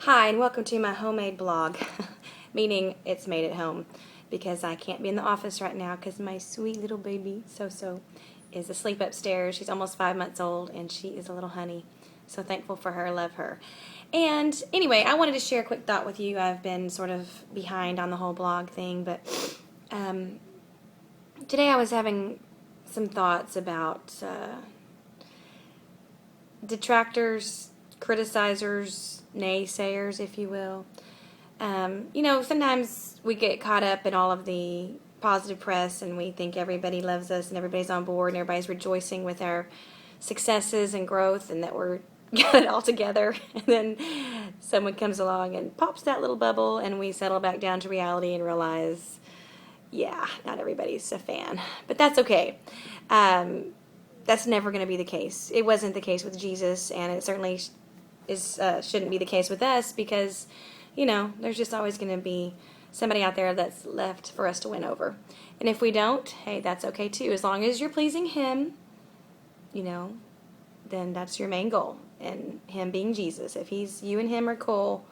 Hi, and welcome to my homemade blog, meaning it's made at home because I can't be in the office right now because my sweet little baby, So, is asleep upstairs. She's almost 5 months old, and she is a little honey. So thankful for her, love her. And anyway, I wanted to share a quick thought with you. I've been sort of behind on the whole blog thing, but today I was having some thoughts about detractors, criticizers, naysayers, if you will. Sometimes we get caught up in all of the positive press and we think everybody loves us and everybody's on board and everybody's rejoicing with our successes and growth and that we're got it all together. And then someone comes along and pops that little bubble and we settle back down to reality and realize, yeah, not everybody's a fan. But that's okay. That's never going to be the case. It wasn't the case with Jesus, and it certainly shouldn't be the case with us because, there's just always going to be somebody out there that's left for us to win over. And if we don't, hey, that's okay too. As long as you're pleasing Him, then that's your main goal. And Him being Jesus. If you and Him are cool,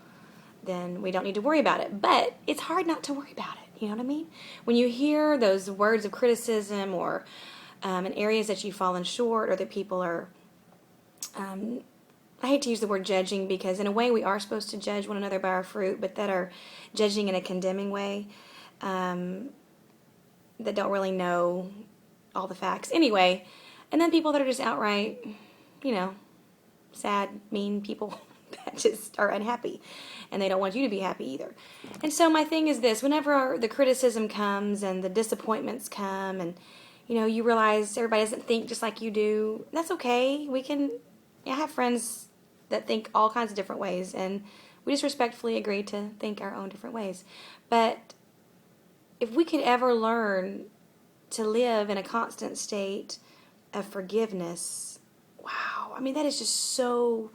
then we don't need to worry about it. But it's hard not to worry about it. You know what I mean? When you hear those words of criticism or in areas that you've fallen short or that people are, I hate to use the word judging because in a way we are supposed to judge one another by our fruit, but that are judging in a condemning way, that don't really know all the facts. Anyway, and then people that are just outright, sad, mean people that just are unhappy and they don't want you to be happy either. And so my thing is this, whenever the criticism comes and the disappointments come and you realize everybody doesn't think just like you do. That's okay. I have friends that think all kinds of different ways, and we just respectfully agree to think our own different ways. But if we could ever learn to live in a constant state of forgiveness, wow. I mean, that is just so,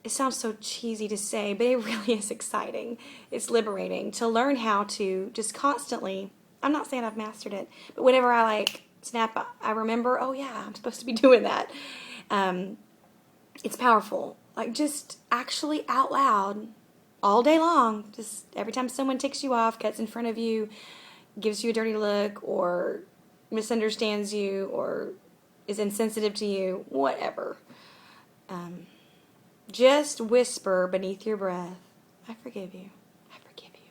it sounds so cheesy to say, but it really is exciting. It's liberating to learn how to just constantly, I'm not saying I've mastered it, but whenever I snap, I remember, oh yeah, I'm supposed to be doing that. It's powerful. Just actually out loud, all day long, just every time someone ticks you off, cuts in front of you, gives you a dirty look, or misunderstands you, or is insensitive to you, whatever. Just whisper beneath your breath, I forgive you. I forgive you.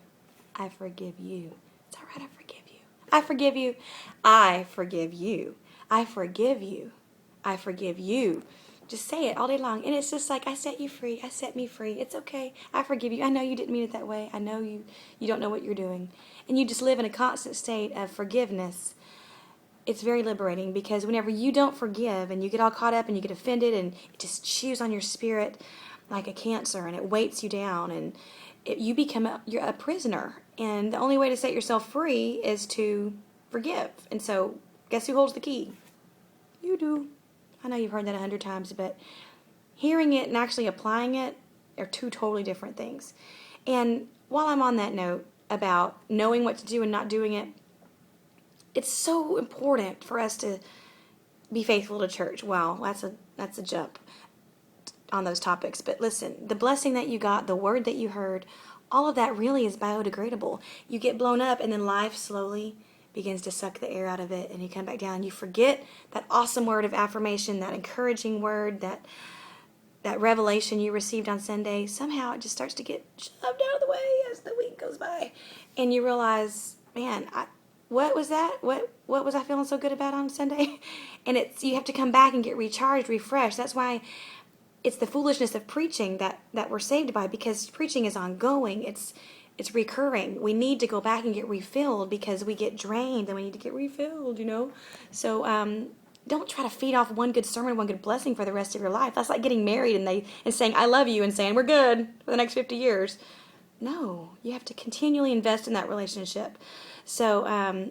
I forgive you. It's all right, I forgive you. I forgive you. I forgive you. I forgive you. I forgive you. Just say it all day long. And it's just like, I set you free. I set me free. It's okay. I forgive you. I know you didn't mean it that way. I know you don't know what you're doing. And you just live in a constant state of forgiveness. It's very liberating because whenever you don't forgive and you get all caught up and you get offended and it just chews on your spirit like a cancer and it weights you down and you become you're a prisoner. And the only way to set yourself free is to forgive. And so guess who holds the key? You do. I know you've heard that 100 times, but hearing it and actually applying it are two totally different things. And while I'm on that note about knowing what to do and not doing it, it's so important for us to be faithful to church. Wow, that's a jump on those topics. But listen, the blessing that you got, the word that you heard, all of that really is biodegradable. You get blown up and then life slowly begins to suck the air out of it and you come back down and you forget that awesome word of affirmation, that encouraging word, that revelation you received on Sunday. Somehow it just starts to get shoved out of the way as the week goes by. And you realize, man, what was that? What was I feeling so good about on Sunday? And you have to come back and get recharged, refreshed. That's why it's the foolishness of preaching that we're saved by, because preaching is ongoing. It's recurring. We need to go back and get refilled because we get drained and we need to get refilled, So don't try to feed off one good sermon, one good blessing for the rest of your life. That's like getting married and saying, I love you, and saying, we're good for the next 50 years. No, you have to continually invest in that relationship. So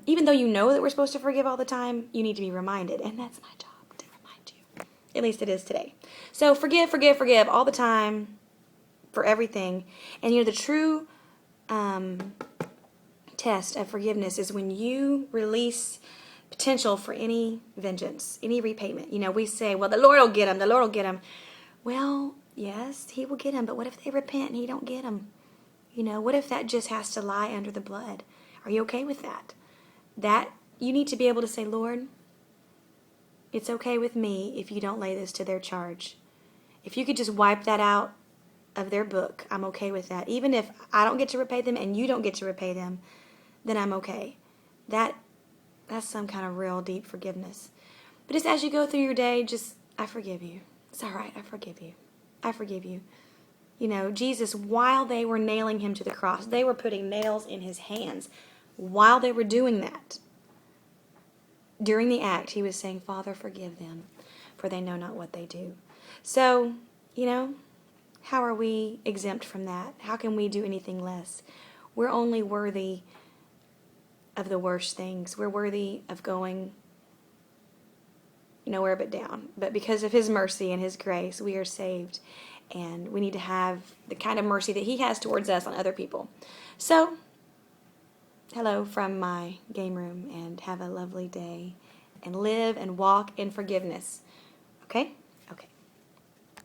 even though you know that we're supposed to forgive all the time, you need to be reminded. And that's my job, to remind you. At least it is today. So forgive all the time for everything. And the true test of forgiveness is when you release potential for any vengeance, any repayment. We say, well, the Lord will get him. Well, Yes, he will get them, but what if they repent and he don't get them? What if that just has to lie under the blood? Are you okay with that? That you need to be able to say, Lord, it's okay with me if you don't lay this to their charge. If you could just wipe that out of their book, I'm okay with that. Even if I don't get to repay them and you don't get to repay them, then I'm okay. That's some kind of real deep forgiveness. But just as you go through your day, I forgive you. It's all right. I forgive you. I forgive you. Jesus, while they were nailing him to the cross, they were putting nails in his hands. While they were doing that, during the act, he was saying, Father, forgive them, for they know not what they do. So, how are we exempt from that? How can we do anything less? We're only worthy of the worst things. We're worthy of going nowhere but down. But because of his mercy and his grace, we are saved. And we need to have the kind of mercy that he has towards us on other people. So, hello from my game room, and have a lovely day. And live and walk in forgiveness. Okay?